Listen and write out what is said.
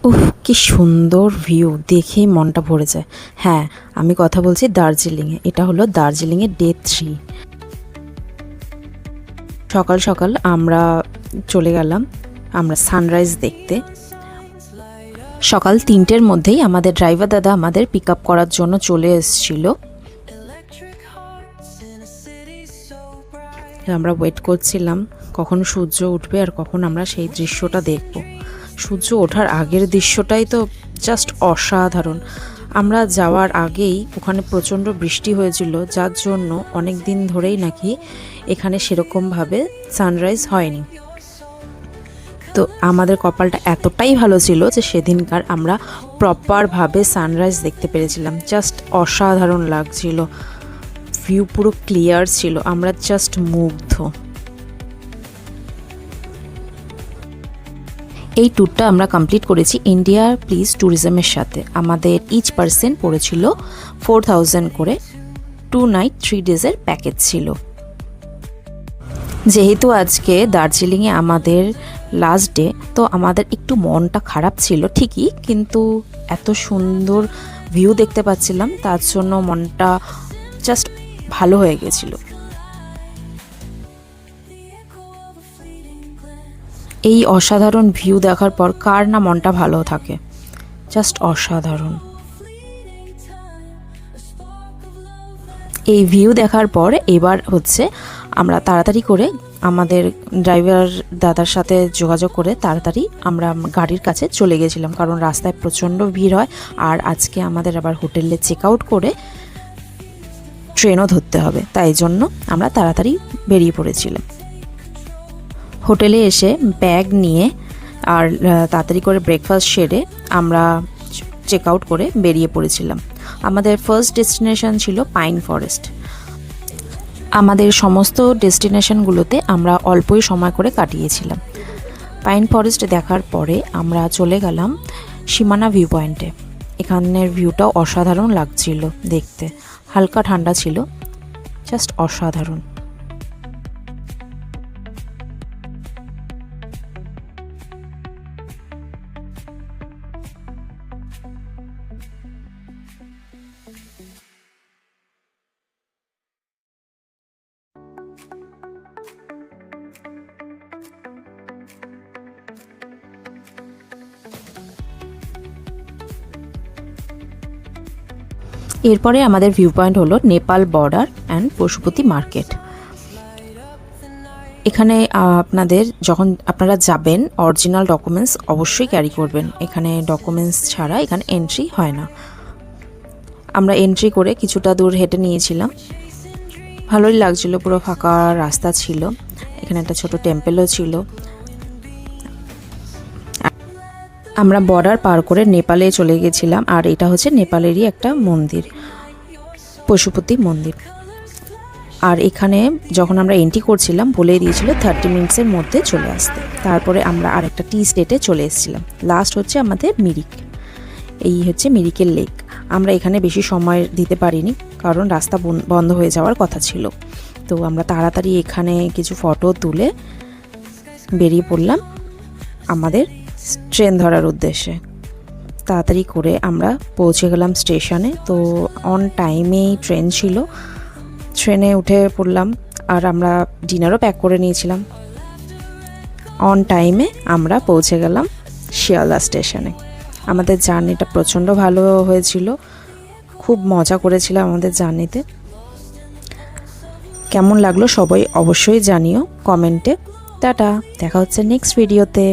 উফ, কি সুন্দর ভিউ, দেখেই মনটা ভরে যায়। হ্যাঁ, আমি কথা বলছি দার্জিলিংয়ে। এটা হলো দার্জিলিংয়ের ডে 3। সকাল সকাল আমরা চলে গেলাম সানরাইজ দেখতে। সকাল 3টের মধ্যেই আমাদের ড্রাইভার দাদা আমাদের পিক আপ করার জন্য চলে এসেছিল। আমরা ওয়েট করছিলাম কখন সূর্য উঠবে আর কখন আমরা সেই দৃশ্যটা দেখব। সূর্য ওঠার আগের দৃশ্যটাই তো জাস্ট অসাধারণ। আমরা যাওয়ার আগেই ওখানে প্রচণ্ড বৃষ্টি হয়েছিল, যার জন্য অনেক দিন ধরেই নাকি এখানে সেরকমভাবে সানরাইজ হয়নি। তো আমাদের কপালটা এতটাই ভালো ছিল যে সেদিনকার আমরা প্রপারভাবে সানরাইজ দেখতে পেরেছিলাম। জাস্ট অসাধারণ লাগছিল, ভিউ পুরো ক্লিয়ার ছিল, আমরা জাস্ট মুগ্ধ। এই ট্যুরটা আমরা কমপ্লিট করেছি ইন্ডিয়া প্লিজ ট্যুরিজমের সাথে। আমাদের ইচ পার্সন পড়েছিল 4000 করে। 2 নাইট 3 ডেজের প্যাকেজ ছিল। যেহেতু আজকে দার্জিলিংয়ে আমাদের লাস্ট ডে, তো আমাদের একটু মনটা খারাপ ছিল ঠিকই, কিন্তু এত সুন্দর ভিউ দেখতে পাচ্ছিলাম, তার জন্য মনটা জাস্ট ভালো হয়ে গেছিল। এই অসাধারণ ভিউ দেখার পর কার না মনটা ভালো থাকে, জাস্ট অসাধারণ। এই ভিউ দেখার পর এবার হচ্ছে আমরা তাড়াতাড়ি করে আমাদের ড্রাইভার দাদার সাথে যোগাযোগ করে তাড়াতাড়ি আমরা গাড়ির কাছে চলে গেছিলাম, কারণ রাস্তায় প্রচণ্ড ভিড় হয়। আর আজকে আমাদের আবার হোটেলে চেক আউট করে ট্রেনও ধরতে হবে, তাই জন্য আমরা তাড়াতাড়ি বেরিয়ে পড়েছিলাম। হোটেলে এসে ব্যাগ নিয়ে আর তাড়াতাড়ি করে ব্রেকফাস্ট সেরে আমরা চেক আউট করে বেরিয়ে পড়েছিলাম। আমাদের ফার্স্ট ডেস্টিনেশন ছিল পাইন ফরেস্ট। আমাদের সমস্ত ডেস্টিনেশনগুলোতে আমরা অল্পই সময় করে কাটিয়েছিলাম। পাইন ফরেস্ট দেখার পরে আমরা চলে গেলাম সীমানা ভিউ পয়েন্টে। এখানের ভিউটাও অসাধারণ লাগছিল দেখতে, হালকা ঠান্ডা ছিল, জাস্ট অসাধারণ। এরপরে আমাদের ভিউ পয়েন্ট হলো Nepal border and Pashupati market. এখানে আপনাদের যখন আপনারা যাবেন অরিজিনাল ডকুমেন্টস অবশ্যই ক্যারি করবেন। এখানে ডকুমেন্টস ছাড়া এখানে এন্ট্রি হয় না। আমরা এন্ট্রি করে কিছুটা দূর হেঁটে নিয়েছিলাম, ভালোই লাগছিল, পুরো ফাঁকা রাস্তা ছিল। এখানে একটা ছোট টেম্পেলও ছিল। আমরা বর্ডার পার করে নেপালে চলে গেছিলাম, আর এটা হচ্ছে নেপালেরই একটা মন্দির, পশুপতি মন্দির। আর এখানে যখন আমরা এন্ট্রি করছিলাম বলে দিয়েছিল 30 মিনিটসের মধ্যে চলে আসতে। তারপরে আমরা আরেকটা টি স্টেটে চলে এসেছিলাম। লাস্ট হচ্ছে আমাদের মিরিক, এই হচ্ছে মিরিকের লেক। আমরা এখানে বেশি সময় দিতে পারিনি, কারণ রাস্তা বন্ধ হয়ে যাওয়ার কথা ছিল। তো আমরা তাড়াতাড়ি এখানে কিছু ফটো তুলে বেরিয়ে পড়লাম আমাদের ট্রেন ধরার উদ্দেশ্যে। তাড়াতাড়ি করে আমরা পৌঁছে গেলাম স্টেশনে। তো অন টাইমেই ট্রেন ছিল, ট্রেনে উঠে পড়লাম। আর আমরা ডিনারও প্যাক করে নিয়েছিলাম। অন টাইমে আমরা পৌঁছে গেলাম শিয়ালদা স্টেশনে। আমাদের জার্নিটা প্রচণ্ড ভালো হয়েছিল, খুব মজা করেছিলাম আমাদের জার্নিতে। কেমন লাগলো সবাই অবশ্যই জানিও কমেন্টে। টাটা, দেখা হচ্ছে নেক্সট ভিডিওতে।